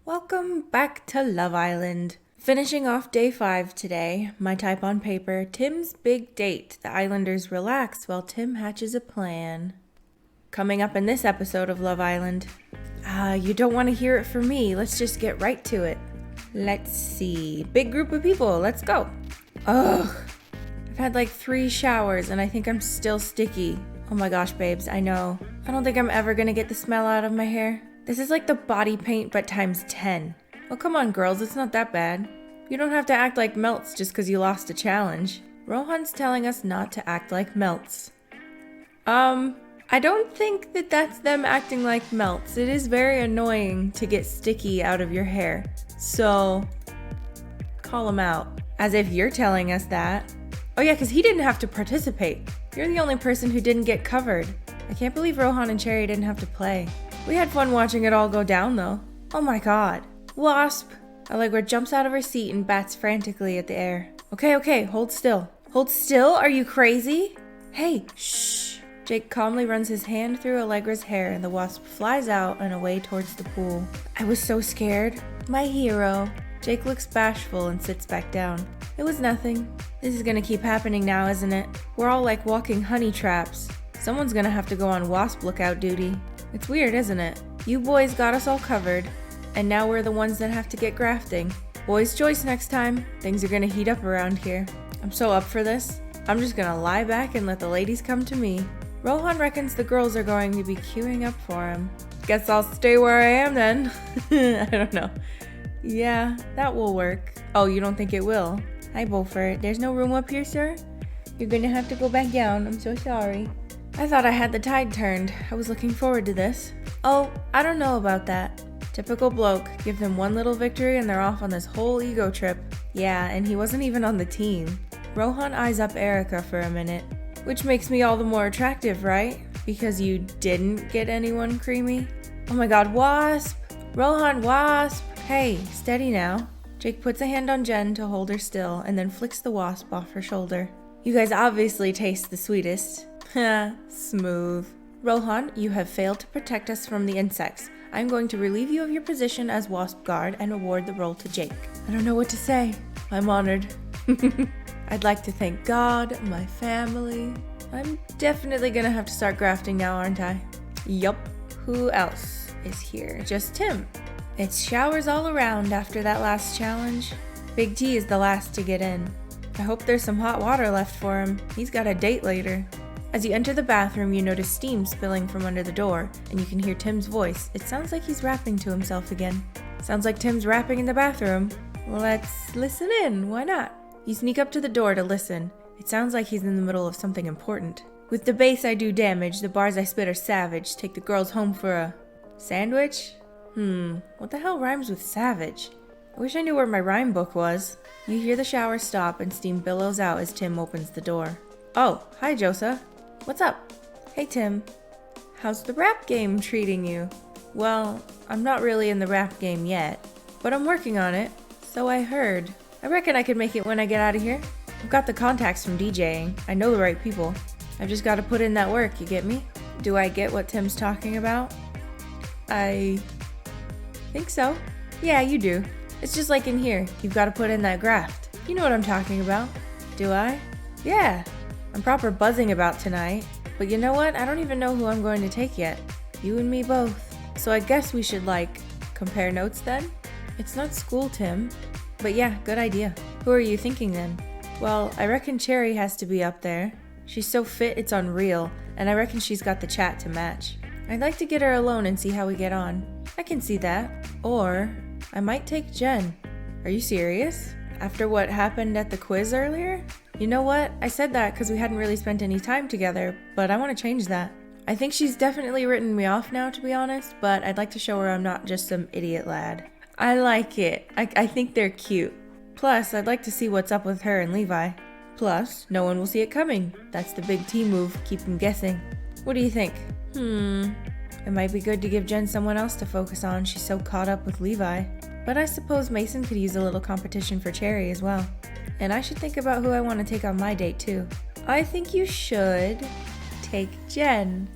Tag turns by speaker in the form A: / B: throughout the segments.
A: Welcome back to Love Island. Finishing off day 5 today, my type on paper, Tim's big date. The Islanders relax while Tim hatches a plan. Coming up in this episode of Love Island. You don't want to hear it from me. Let's just get right to it. Let's see. Big group of people. Let's go. Ugh. I've had like 3 showers and I think I'm still sticky. Oh my gosh, babes, I know. I don't think I'm ever gonna get the smell out of my hair. This is like the body paint but times 10. Oh, come on, girls, it's not that bad. You don't have to act like melts just because you lost a challenge. Rohan's telling us not to act like melts. I don't think that that's them acting like melts. It is very annoying to get sticky out of your hair. So, call him out. As if you're telling us that. Oh yeah, because he didn't have to participate. You're the only person who didn't get covered. I can't believe Rohan and Cherry didn't have to play. We had fun watching it all go down though. Oh my god. Wasp! Allegra jumps out of her seat and bats frantically at the air. Okay, hold still. Hold still? Are you crazy? Hey, shh. Jake calmly runs his hand through Allegra's hair and the wasp flies out and away towards the pool. I was so scared. My hero. Jake looks bashful and sits back down. It was nothing. This is gonna keep happening now, isn't it? We're all like walking honey traps. Someone's gonna have to go on wasp lookout duty. It's weird, isn't it? You boys got us all covered, and now we're the ones that have to get grafting. Boys' choice next time. Things are gonna heat up around here. I'm so up for this. I'm just gonna lie back and let the ladies come to me. Rohan reckons the girls are going to be queuing up for him. Guess I'll stay where I am then. I don't know. Yeah, that will work. Oh, you don't think it will? Hi, Beaufort. There's no room up here, sir? You're gonna have to go back down. I'm so sorry. I thought I had the tide turned. I was looking forward to this. Oh, I don't know about that. Typical bloke. Give them one little victory and they're off on this whole ego trip. Yeah, and he wasn't even on the team. Rohan eyes up Erica for a minute. Which makes me all the more attractive, right? Because you didn't get anyone creamy? Oh my god, Wasp! Rohan, Wasp! Hey, steady now. Jake puts a hand on Jen to hold her still and then flicks the wasp off her shoulder. You guys obviously taste the sweetest. Ha, smooth. Rohan, you have failed to protect us from the insects. I'm going to relieve you of your position as wasp guard and award the role to Jake. I don't know what to say. I'm honored. I'd like to thank God, my family. I'm definitely gonna have to start grafting now, aren't I? Yup. Who else is here? Just Tim. It's showers all around after that last challenge. Big T is the last to get in. I hope there's some hot water left for him. He's got a date later. As you enter the bathroom, you notice steam spilling from under the door, and you can hear Tim's voice. It sounds like he's rapping to himself again. Sounds like Tim's rapping in the bathroom. Let's listen in, why not? You sneak up to the door to listen. It sounds like he's in the middle of something important. With the bass I do damage, the bars I spit are savage. Take the girls home for a sandwich? What the hell rhymes with savage? I wish I knew where my rhyme book was. You hear the shower stop and steam billows out as Tim opens the door. Oh, hi Josa. What's up? Hey Tim. How's the rap game treating you? Well, I'm not really in the rap game yet, but I'm working on it, so I heard. I reckon I could make it when I get out of here. I've got the contacts from DJing. I know the right people. I've just got to put in that work, you get me? Do I get what Tim's talking about? I think so. Yeah, you do. It's just like in here. You've got to put in that graft. You know what I'm talking about. Do I? Yeah. I'm proper buzzing about tonight. But you know what? I don't even know who I'm going to take yet. You and me both. So I guess we should, compare notes then? It's not school, Tim. But yeah, good idea. Who are you thinking then? Well, I reckon Cherry has to be up there. She's so fit it's unreal, and I reckon she's got the chat to match. I'd like to get her alone and see how we get on. I can see that. Or I might take Jen. Are you serious? After what happened at the quiz earlier? You know what? I said that because we hadn't really spent any time together, but I want to change that. I think she's definitely written me off now, to be honest, but I'd like to show her I'm not just some idiot lad. I like it. I think they're cute. Plus, I'd like to see what's up with her and Lvly. Plus, no one will see it coming. That's the big T move, keep them guessing. What do you think? It might be good to give Jen someone else to focus on. She's so caught up with Lvly. But I suppose Mason could use a little competition for Cherry as well. And I should think about who I want to take on my date too. I think you should take Jen.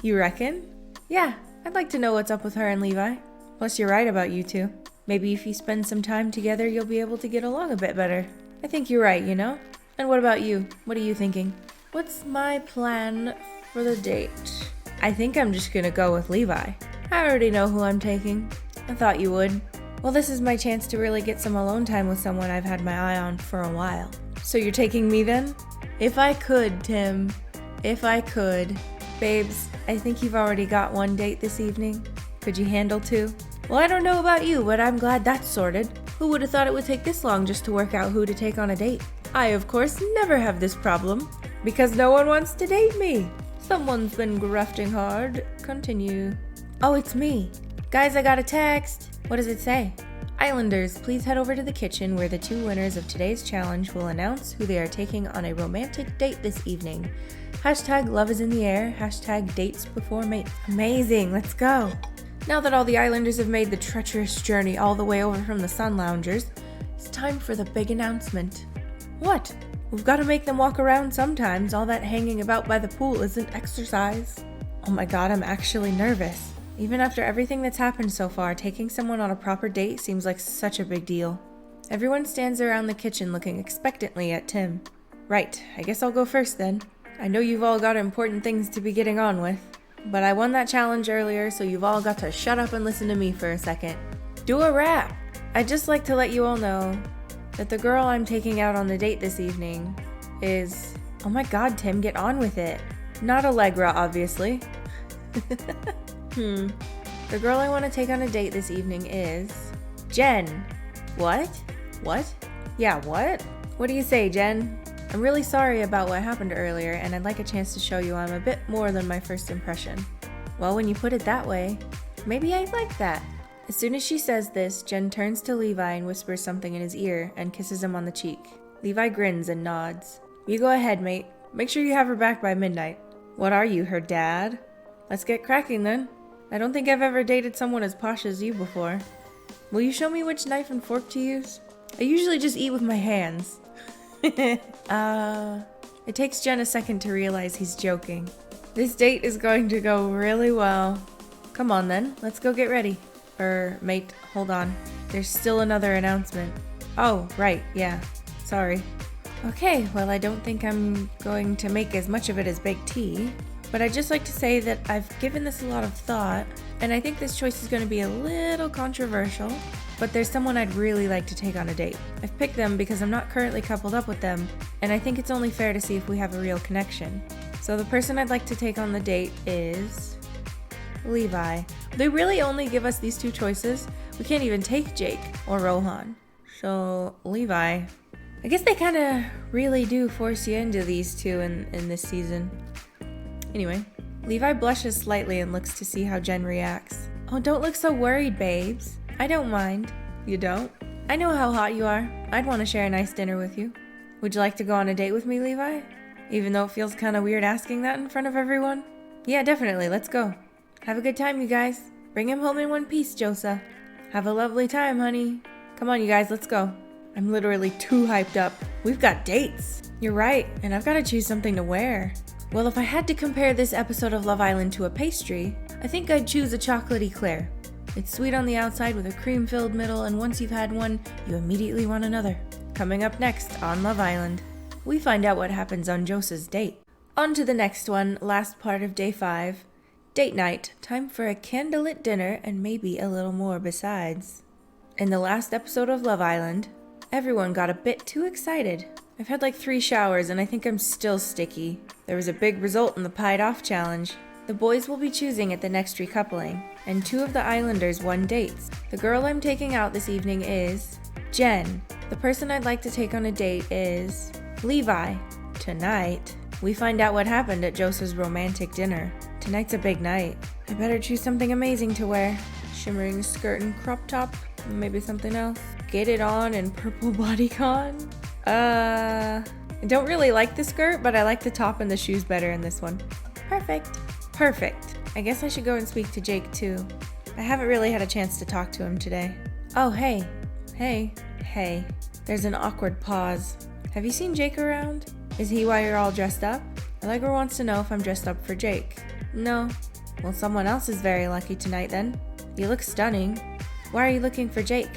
A: You reckon? Yeah, I'd like to know what's up with her and Lvly. Plus you're right about you two. Maybe if you spend some time together, you'll be able to get along a bit better. I think you're right, you know? And what about you? What are you thinking? What's my plan for the date? I think I'm just gonna go with Lvly. I already know who I'm taking. I thought you would. Well, this is my chance to really get some alone time with someone I've had my eye on for a while. So you're taking me then? If I could, Tim. If I could. Babes, I think you've already got one date this evening. Could you handle 2? Well, I don't know about you, but I'm glad that's sorted. Who would have thought it would take this long just to work out who to take on a date? I, of course, never have this problem, because no one wants to date me. Someone's been grafting hard. Continue. Oh, it's me. Guys, I got a text. What does it say? Islanders, please head over to the kitchen where the 2 winners of today's challenge will announce who they are taking on a romantic date this evening. Hashtag love is in the air. Hashtag dates before mate. Amazing, let's go. Now that all the Islanders have made the treacherous journey all the way over from the Sun Loungers, it's time for the big announcement. What? We've got to make them walk around sometimes. All that hanging about by the pool isn't exercise. Oh my god, I'm actually nervous. Even after everything that's happened so far, taking someone on a proper date seems like such a big deal. Everyone stands around the kitchen looking expectantly at Tim. Right, I guess I'll go first then. I know you've all got important things to be getting on with. But I won that challenge earlier, so you've all got to shut up and listen to me for a second. Do a rap! I'd just like to let you all know that the girl I'm taking out on the date this evening is... Oh my god, Tim, get on with it. Not Allegra, obviously. The girl I want to take on a date this evening is... Jen. What? What? Yeah, what? What do you say, Jen? I'm really sorry about what happened earlier, and I'd like a chance to show you I'm a bit more than my first impression. Well, when you put it that way, maybe I'd like that. As soon as she says this, Jen turns to Lvly and whispers something in his ear and kisses him on the cheek. Lvly grins and nods. You go ahead, mate. Make sure you have her back by midnight. What are you, her dad? Let's get cracking then. I don't think I've ever dated someone as posh as you before. Will you show me which knife and fork to use? I usually just eat with my hands. It takes Jen a second to realize he's joking. This date is going to go really well. Come on then, let's go get ready. Mate, hold on. There's still another announcement. Oh, right, yeah. Sorry. Okay, well, I don't think I'm going to make as much of it as baked tea, but I'd just like to say that I've given this a lot of thought, and I think this choice is going to be a little controversial, but there's someone I'd really like to take on a date. I've picked them because I'm not currently coupled up with them, and I think it's only fair to see if we have a real connection. So the person I'd like to take on the date is... Lvly. They really only give us these 2 choices. We can't even take Jake or Rohan. So, Lvly. I guess they kind of really do force you into these 2 in this season. Anyway, Lvly blushes slightly and looks to see how Jen reacts. Oh, don't look so worried, babes. I don't mind. You don't? I know how hot you are. I'd want to share a nice dinner with you. Would you like to go on a date with me, Lvly? Even though it feels kind of weird asking that in front of everyone? Yeah, definitely. Let's go. Have a good time, you guys. Bring him home in one piece, Josa. Have a lovely time, honey. Come on, you guys, let's go. I'm literally too hyped up. We've got dates. You're right, and I've got to choose something to wear. Well, if I had to compare this episode of Love Island to a pastry, I think I'd choose a chocolate eclair. It's sweet on the outside with a cream-filled middle, and once you've had one, you immediately want another. Coming up next on Love Island, we find out what happens on Josa's date. On to the next one, last part of day 5. Date night, time for a candlelit dinner and maybe a little more besides. In the last episode of Love Island, everyone got a bit too excited. I've had like 3 showers and I think I'm still sticky. There was a big result in the pied off challenge. The boys will be choosing at the next recoupling, and 2 of the Islanders won dates. The girl I'm taking out this evening is Jen. The person I'd like to take on a date is Lvly. Tonight, we find out what happened at Josa's romantic dinner. Tonight's a big night. I better choose something amazing to wear. Shimmering skirt and crop top, maybe something else. Get it on in purple bodycon. I don't really like the skirt, but I like the top and the shoes better in this one. Perfect. I guess I should go and speak to Jake too. I haven't really had a chance to talk to him today. Oh, hey. There's an awkward pause. Have you seen Jake around? Is he why you're all dressed up? Allegra wants to know if I'm dressed up for Jake. No. Well, someone else is very lucky tonight then. You look stunning. Why are you looking for Jake?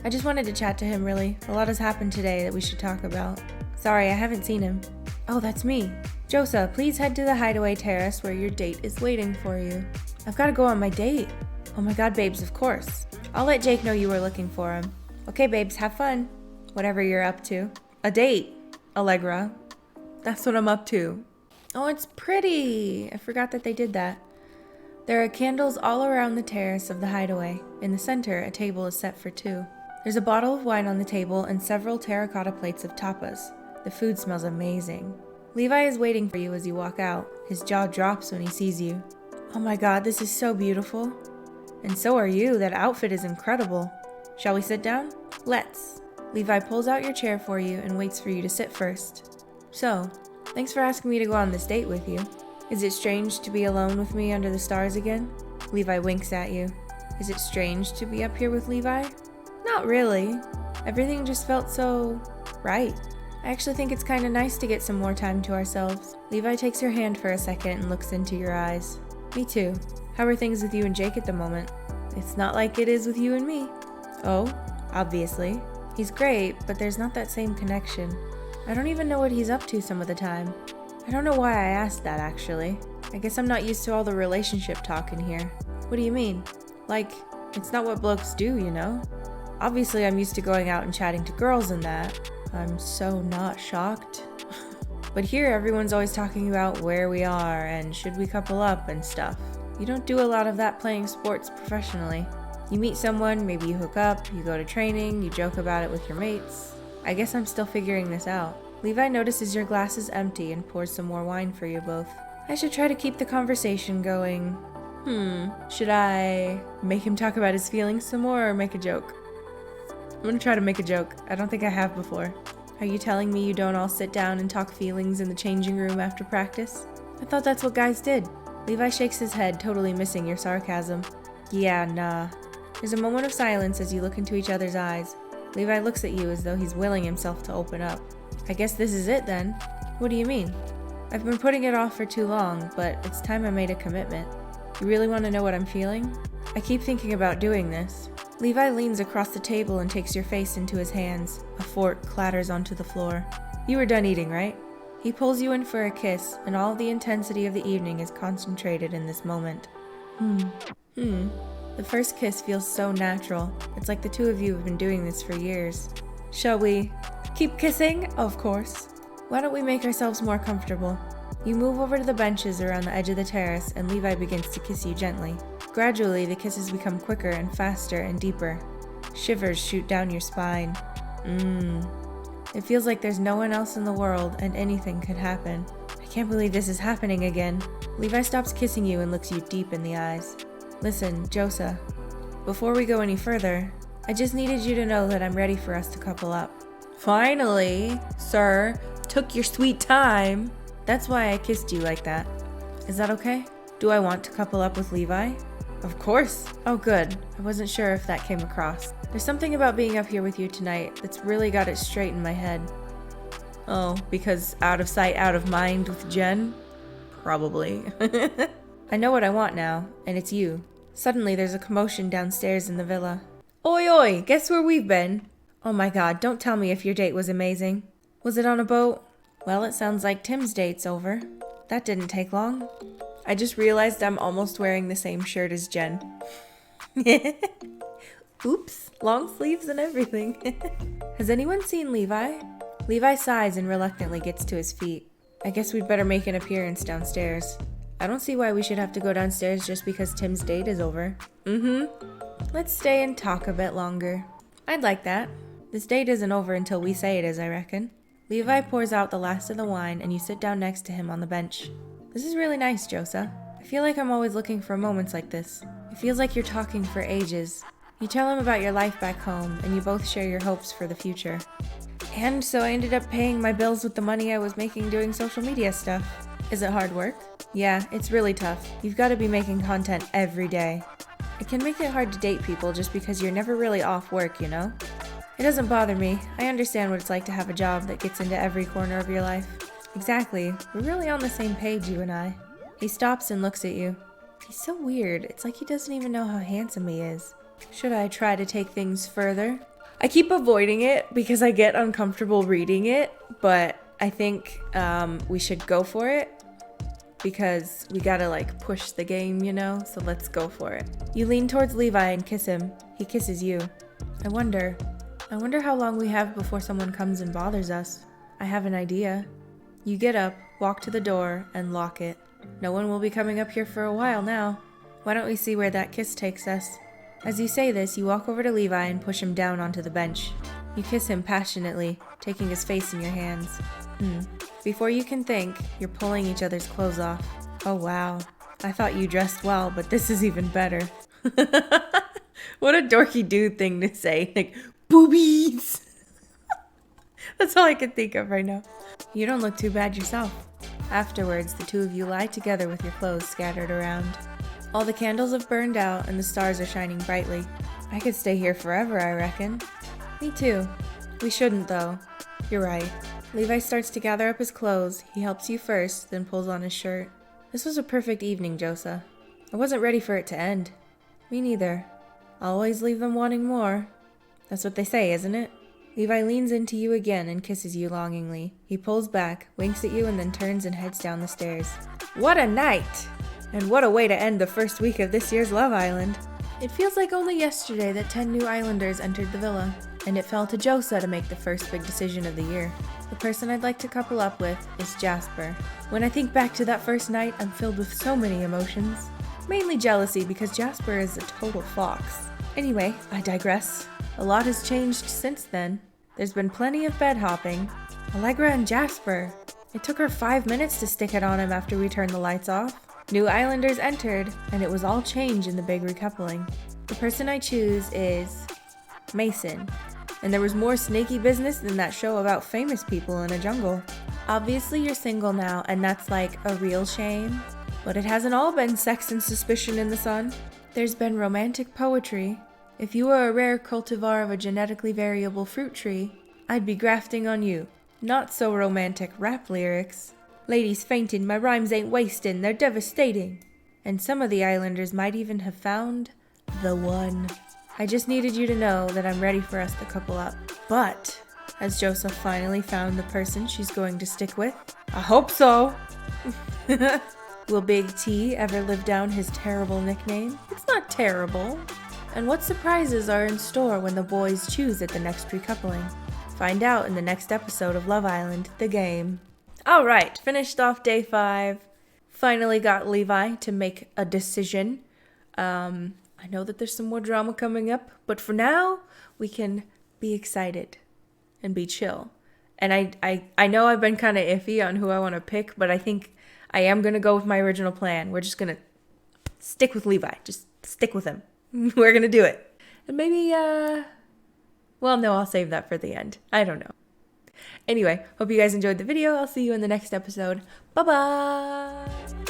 A: I just wanted to chat to him, really. A lot has happened today that we should talk about. Sorry, I haven't seen him. Oh, that's me. Josa, please head to the hideaway terrace where your date is waiting for you. I've got to go on my date. Oh my god, babes, of course. I'll let Jake know you were looking for him. Okay, babes, have fun. Whatever you're up to. A date, Allegra. That's what I'm up to. Oh, it's pretty. I forgot that they did that. There are candles all around the terrace of the hideaway. In the center, a table is set for two. There's a bottle of wine on the table and several terracotta plates of tapas. The food smells amazing. Levi is waiting for you as you walk out. His jaw drops when he sees you. Oh my god, this is so beautiful. And so are you. That outfit is incredible. Shall we sit down? Let's. Levi pulls out your chair for you and waits for you to sit first. So, thanks for asking me to go on this date with you. Is it strange to be alone with me under the stars again? Levi winks at you. Is it strange to be up here with Levi? Not really. Everything just felt so right. I actually think it's kind of nice to get some more time to ourselves. Levi takes your hand for a second and looks into your eyes. Me too. How are things with you and Jake at the moment? It's not like it is with you and me. Oh, obviously. He's great, but there's not that same connection. I don't even know what he's up to some of the time. I don't know why I asked that, actually. I guess I'm not used to all the relationship talk in here. What do you mean? Like, it's not what blokes do, you know? Obviously, I'm used to going out and chatting to girls and that. I'm so not shocked. But here, everyone's always talking about where we are and should we couple up and stuff. You don't do a lot of that playing sports professionally. You meet someone, maybe you hook up, you go to training, you joke about it with your mates. I guess I'm still figuring this out. Levi notices your glass is empty and pours some more wine for you both. I should try to keep the conversation going. Should I make him talk about his feelings some more or make a joke? I'm gonna try to make a joke. I don't think I have before. Are you telling me you don't all sit down and talk feelings in the changing room after practice? I thought that's what guys did. Levi shakes his head, totally missing your sarcasm. Yeah, nah. There's a moment of silence as you look into each other's eyes. Levi looks at you as though he's willing himself to open up. I guess this is it then. What do you mean? I've been putting it off for too long, but it's time I made a commitment. You really want to know what I'm feeling? I keep thinking about doing this. Levi leans across the table and takes your face into his hands. A fork clatters onto the floor. You were done eating, right? He pulls you in for a kiss, and all of the intensity of the evening is concentrated in this moment. The first kiss feels so natural. It's like the two of you have been doing this for years. Shall we keep kissing? Of course. Why don't we make ourselves more comfortable? You move over to the benches around the edge of the terrace, and Levi begins to kiss you gently. Gradually, the kisses become quicker and faster and deeper. Shivers shoot down your spine. It feels like there's no one else in the world and anything could happen. I can't believe this is happening again. Levi stops kissing you and looks you deep in the eyes. Listen, Josa, before we go any further, I just needed you to know that I'm ready for us to couple up. Finally, sir, took your sweet time. That's why I kissed you like that. Is that okay? Do I want to couple up with Levi? Of course. Oh, good. I wasn't sure if that came across. There's something about being up here with you tonight that's really got it straight in my head. Oh, because out of sight, out of mind with Jen? Probably. I know what I want now, and it's you. Suddenly, there's a commotion downstairs in the villa. Oi, oi, guess where we've been? Oh my god, don't tell me if your date was amazing. Was it on a boat? Well, it sounds like Tim's date's over. That didn't take long. I just realized I'm almost wearing the same shirt as Jen. Oops, long sleeves and everything. Has anyone seen Levi? Levi sighs and reluctantly gets to his feet. I guess we'd better make an appearance downstairs. I don't see why we should have to go downstairs just because Tim's date is over. Let's stay and talk a bit longer. I'd like that. This date isn't over until we say it is, I reckon. Levi pours out the last of the wine and you sit down next to him on the bench. This is really nice, Josa. I feel like I'm always looking for moments like this. It feels like you're talking for ages. You tell him about your life back home, and you both share your hopes for the future. And so I ended up paying my bills with the money I was making doing social media stuff. Is it hard work? Yeah, it's really tough. You've got to be making content every day. It can make it hard to date people just because you're never really off work, you know? It doesn't bother me. I understand what it's like to have a job that gets into every corner of your life. Exactly. We're really on the same page, you and I. He stops and looks at you. He's so weird. It's like he doesn't even know how handsome he is. Should I try to take things further? I keep avoiding it because I get uncomfortable reading it, but I think we should go for it because we gotta like push the game, you know? So let's go for it. You lean towards Lvly and kiss him. He kisses you. I wonder how long we have before someone comes and bothers us. I have an idea. You get up, walk to the door, and lock it. No one will be coming up here for a while now. Why don't we see where that kiss takes us? As you say this, you walk over to Lvly and push him down onto the bench. You kiss him passionately, taking his face in your hands. Before you can think, you're pulling each other's clothes off. Oh wow, I thought you dressed well, but this is even better. What a dorky dude thing to say, like, boobies! That's all I can think of right now. You don't look too bad yourself. Afterwards, the two of you lie together with your clothes scattered around. All the candles have burned out and the stars are shining brightly. I could stay here forever, I reckon. Me too. We shouldn't, though. You're right. Lvly starts to gather up his clothes. He helps you first, then pulls on his shirt. This was a perfect evening, Josa. I wasn't ready for it to end. Me neither. I'll always leave them wanting more. That's what they say, isn't it? Lvly leans into you again and kisses you longingly. He pulls back, winks at you, and then turns and heads down the stairs. What a night! And what a way to end the first week of this year's Love Island. It feels like only yesterday that 10 new islanders entered the villa, and it fell to Josa to make the first big decision of the year. The person I'd like to couple up with is Jasper. When I think back to that first night, I'm filled with so many emotions. Mainly jealousy because Jasper is a total fox. Anyway, I digress. A lot has changed since then. There's been plenty of bed hopping. Allegra and Jasper. It took her 5 minutes to stick it on him after we turned the lights off. New islanders entered, and it was all change in the big recoupling. The person I choose is Mason, and there was more snaky business than that show about famous people in a jungle. Obviously you're single now, and that's like a real shame, but it hasn't all been sex and suspicion in the sun. There's been romantic poetry. If you were a rare cultivar of a genetically variable fruit tree, I'd be grafting on you. Not so romantic rap lyrics. Ladies fainting, my rhymes ain't wasting, they're devastating. And some of the islanders might even have found the one. I just needed you to know that I'm ready for us to couple up. But has Joseph finally found the person she's going to stick with? I hope so. Will Big T ever live down his terrible nickname? It's not terrible. And what surprises are in store when the boys choose at the next recoupling? Find out in the next episode of Love Island, the game. Alright, finished off day 5. Finally got Lvly to make a decision. I know that there's some more drama coming up, but for now, we can be excited and be chill. And I know I've been kind of iffy on who I want to pick, but I think I am going to go with my original plan. We're just going to stick with Lvly. Just stick with him. We're going to do it. And maybe, well, no, I'll save that for the end. I don't know. Anyway, hope you guys enjoyed the video. I'll see you in the next episode. Bye-bye!